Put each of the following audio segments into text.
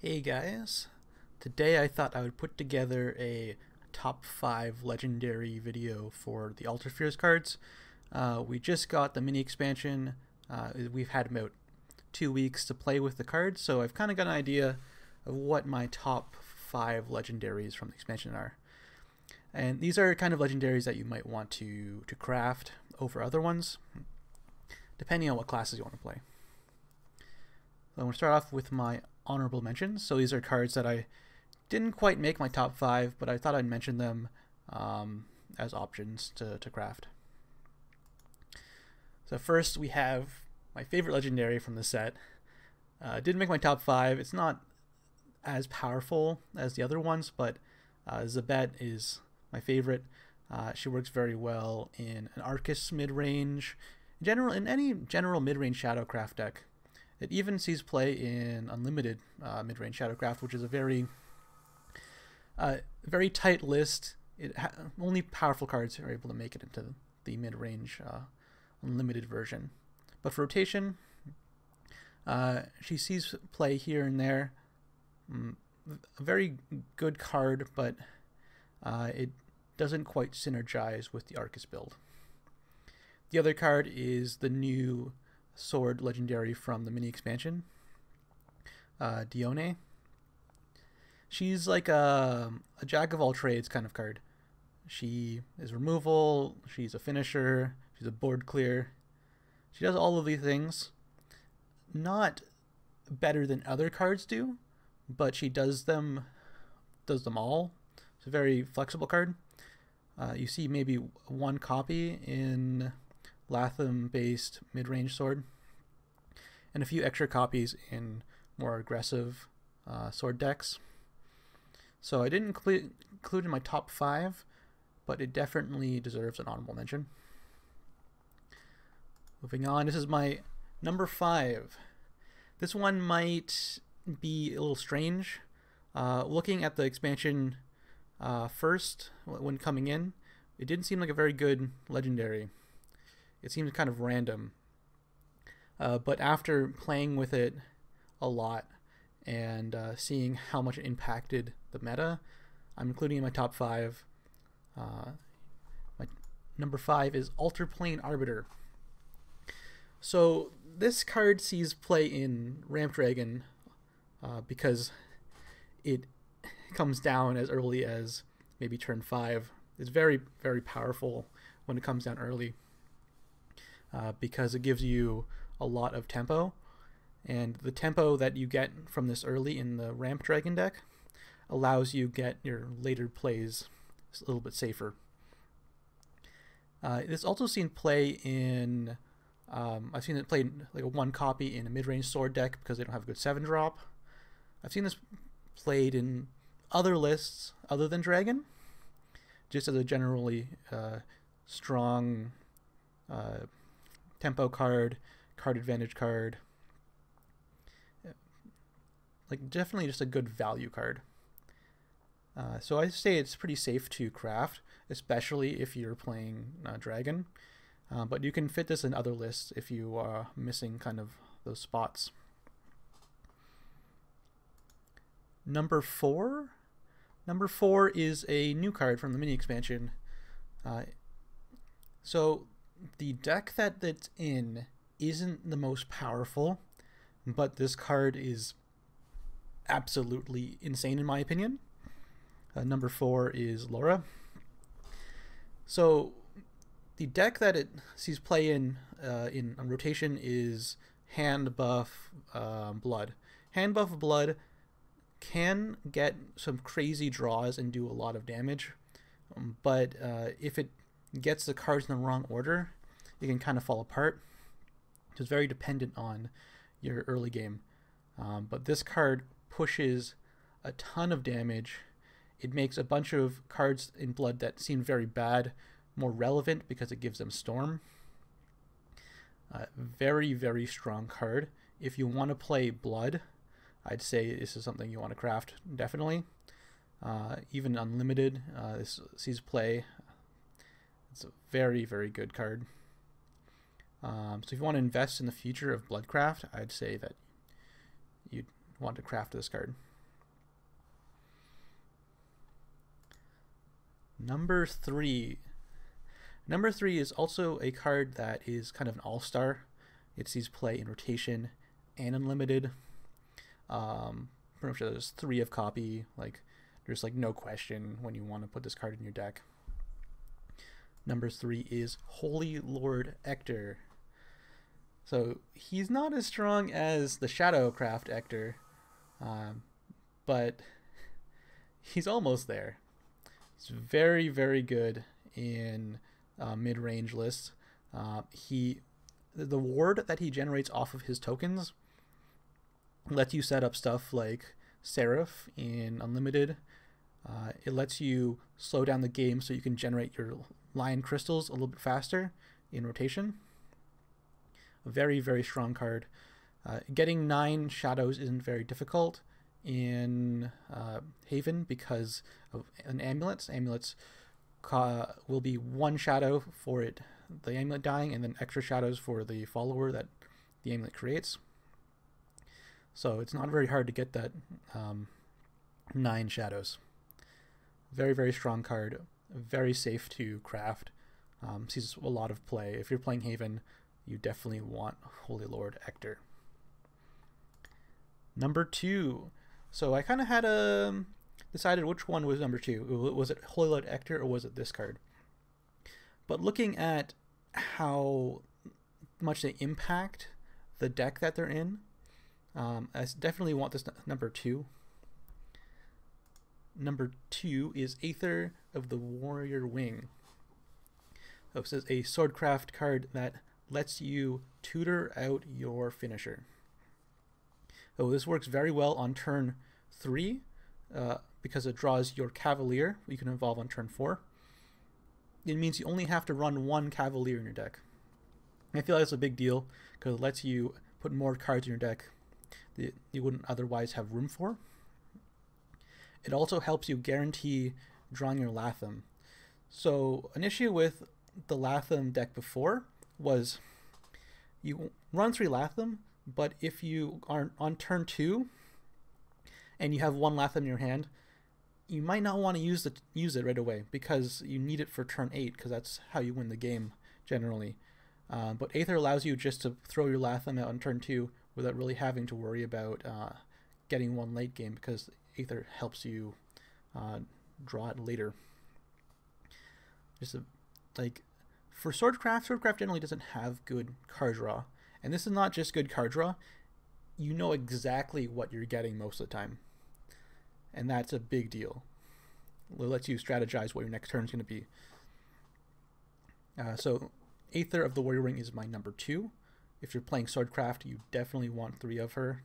Hey guys, today I thought I would put together a top 5 legendary video for the Altersphere cards. We just got the mini expansion. We've had about 2 weeks to play with the cards, so I've kind of got an idea of what my top 5 legendaries from the expansion are. And these are kind of legendaries that you might want to craft over other ones, depending on what classes you want to play. So I'm going to start off with my honorable mentions. So these are cards that I didn't quite make my top 5, but I thought I'd mention them as options to craft. So first we have my favorite legendary from the set. Didn't make my top 5. It's not as powerful as the other ones, but Zebet is my favorite. She works very well in an Arcus mid-range, in any general mid-range Shadowcraft deck. It even sees play in unlimited mid-range Shadowcraft, which is a very tight list. Only powerful cards are able to make it into the mid-range unlimited version. But for rotation, she sees play here and there. A very good card, but it doesn't quite synergize with the Arcus build. The other card is the new sword legendary from the mini expansion, Dionne. She's like a jack of all trades kind of card. She is removal, she's a finisher, she's a board clear. She does all of these things. Not better than other cards do, but she does them all. It's a very flexible card. You see maybe one copy in Latham-based mid-range sword, and a few extra copies in more aggressive sword decks. So I didn't include in my top 5, but it definitely deserves an honorable mention. Moving on, this is my number 5. This one might be a little strange. Looking at the expansion first, when coming in, it didn't seem like a very good legendary. It seemed kind of random. But after playing with it a lot and seeing how much it impacted the meta, I'm including it in my top 5. My number 5 is Alterplane Arbiter. So this card sees play in Ramp Dragon because it comes down as early as maybe turn 5. It's very, very powerful when it comes down early. Because it gives you a lot of tempo, and the tempo that you get from this early in the Ramp Dragon deck allows you get your later plays a little bit safer. It's also seen play in, I've seen it played like a 1 copy in a mid-range sword deck because they don't have a good 7-drop. I've seen this played in other lists other than Dragon, just as a generally strong tempo card advantage card. Like definitely just a good value card. So I say it's pretty safe to craft, especially if you're playing Dragon. But you can fit this in other lists if you are missing kind of those spots. Number 4? Number 4 is a new card from the mini expansion. So the deck that it's in isn't the most powerful, but this card is absolutely insane in my opinion. Number 4 is Laura. So the deck that it sees play in rotation is Hand Buff Blood. Hand Buff Blood can get some crazy draws and do a lot of damage, but if it gets the cards in the wrong order, it can kind of fall apart. So it's very dependent on your early game. But this card pushes a ton of damage. It makes a bunch of cards in Blood that seem very bad more relevant because it gives them Storm. Very, very strong card. If you want to play Blood, I'd say this is something you want to craft, definitely. Even Unlimited, this sees play. It's a very, very good card. So if you want to invest in the future of Bloodcraft, I'd say that you'd want to craft this card. Number 3. Number 3 is also a card that is kind of an all-star. It sees play in rotation and unlimited. Pretty much there's 3 of copy. Like, there's like no question when you want to put this card in your deck. Number 3 is Holylord Eachtar. So he's not as strong as the Shadowcraft Eachtar, but he's almost there. He's very, very good in mid-range lists. The ward that he generates off of his tokens lets you set up stuff like Seraph in Unlimited. It lets you slow down the game so you can generate your Lion Crystals a little bit faster in rotation. A very, very strong card. Getting 9 shadows isn't very difficult in Haven because of an amulet. Amulets will be 1 shadow for the amulet dying, and then extra shadows for the follower that the amulet creates. So it's not very hard to get that 9 shadows. Very, very strong card. Very safe to craft. Sees a lot of play. If you're playing Haven, you definitely want Holylord Eachtar. Number 2. So I kind of had decided which one was number 2. Was it Holylord Eachtar or was it this card? But looking at how much they impact the deck that they're in, I definitely want this number 2. Number 2 is Aether of the Warrior Wing. So it says a swordcraft card that lets you tutor out your finisher. So this works very well on turn 3 because it draws your Cavalier. You can evolve on turn 4. It means you only have to run 1 Cavalier in your deck. And I feel like that's a big deal because it lets you put more cards in your deck that you wouldn't otherwise have room for. It also helps you guarantee drawing your Latham. So an issue with the Latham deck before was you run 3 Latham, but if you are on turn 2 and you have 1 Latham in your hand, you might not want to use it right away because you need it for turn 8 because that's how you win the game generally. But Aether allows you just to throw your Latham out on turn 2 without really having to worry about getting 1 late game because Aether helps you draw it later. Like for Swordcraft generally doesn't have good card draw, and this is not just good card draw. You know exactly what you're getting most of the time, and that's a big deal. It lets you strategize what your next turn is going to be. So Aether of the Warrior Ring is my number 2. If you're playing Swordcraft, you definitely want 3 of her.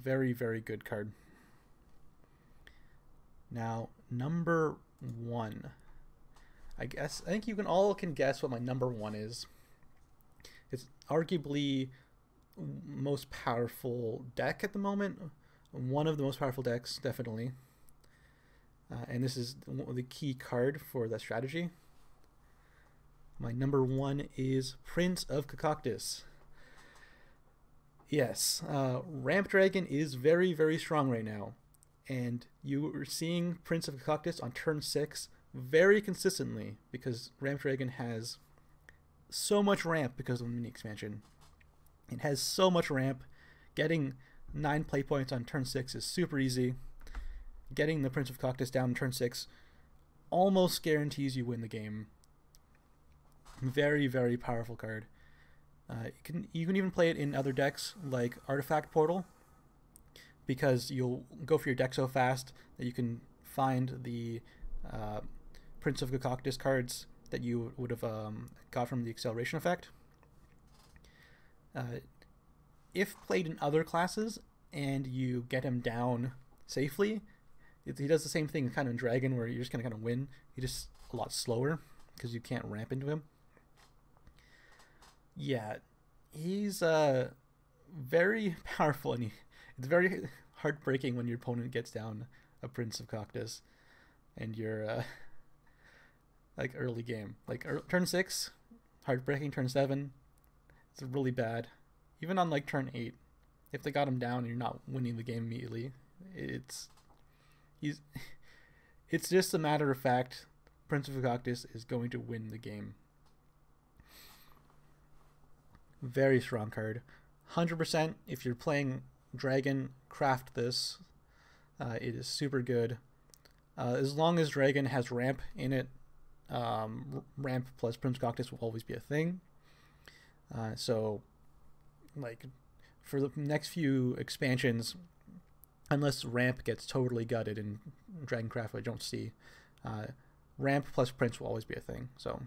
Very, very good card. Now, number 1. I think you all can guess what my number 1 is. It's arguably most powerful deck at the moment. One of the most powerful decks, definitely. And this is the key card for that strategy. My number 1 is Prince of Cocytus. Yes, Ramp Dragon is very, very strong right now. And you are seeing Prince of Cocytus on turn 6 very consistently because Ramp Dragon has so much ramp because of the mini expansion. It has so much ramp. Getting 9 play points on turn 6 is super easy. Getting the Prince of Cocytus down on turn 6 almost guarantees you win the game. Very, very powerful card. You can even play it in other decks like Artifact Portal because you'll go for your deck so fast that you can find the Prince of Cocytus cards that you would have got from the acceleration effect. If played in other classes and you get him down safely, he does the same thing kind of in Dragon where you're just going to kind of win. He's just a lot slower because you can't ramp into him. Yeah, he's very powerful, and it's very heartbreaking when your opponent gets down a Prince of Cocytus and you're like early game. Like turn 6, heartbreaking. Turn 7, it's really bad. Even on like turn 8, if they got him down and you're not winning the game immediately, It's just a matter of fact, Prince of Cocytus is going to win the game. Very strong card. 100% if you're playing Dragon, craft this. It is super good. As long as Dragon has ramp in it, ramp plus Prince of Cocytus will always be a thing. So, like, for the next few expansions, unless ramp gets totally gutted in Dragoncraft, I don't see, ramp plus Prince will always be a thing. So,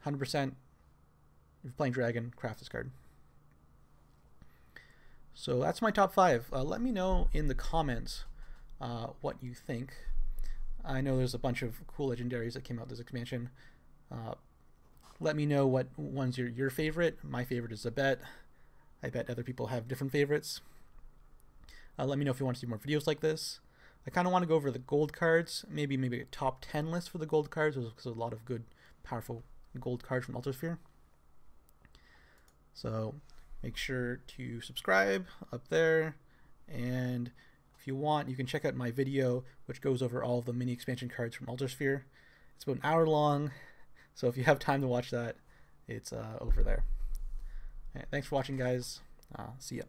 100%, if you're playing Dragon, craft this card. So that's my top 5. Let me know in the comments what you think. I know there's a bunch of cool legendaries that came out this expansion. Let me know what one's your favorite. My favorite is Zebet. I bet other people have different favorites. Let me know if you want to see more videos like this. I kind of want to go over the gold cards, maybe a top 10 list for the gold cards, because there's a lot of good, powerful gold cards from Altersphere. So make sure to subscribe up there, and if you want, you can check out my video, which goes over all of the mini expansion cards from Altersphere. It's about an hour long, so if you have time to watch that, it's over there. All right, thanks for watching, guys. See ya.